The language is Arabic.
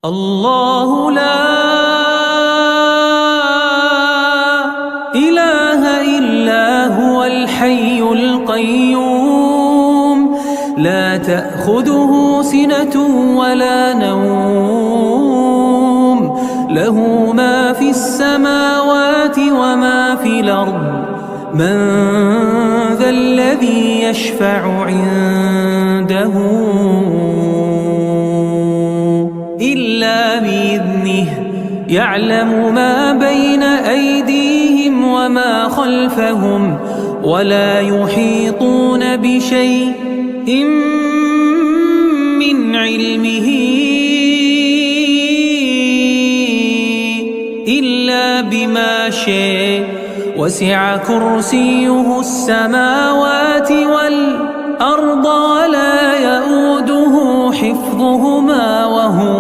الله لا إله إلا هو الحي القيوم لا تأخذه سنة ولا نوم له ما في السماوات وما في الأرض من ذا الذي يشفع عنده إلا بإذنه يعلم ما بين أيديهم وما خلفهم ولا يحيطون بشيء من علمه إلا بما شاء وسع كرسيه السماوات والأرض ولا يؤوده حفظهما وهو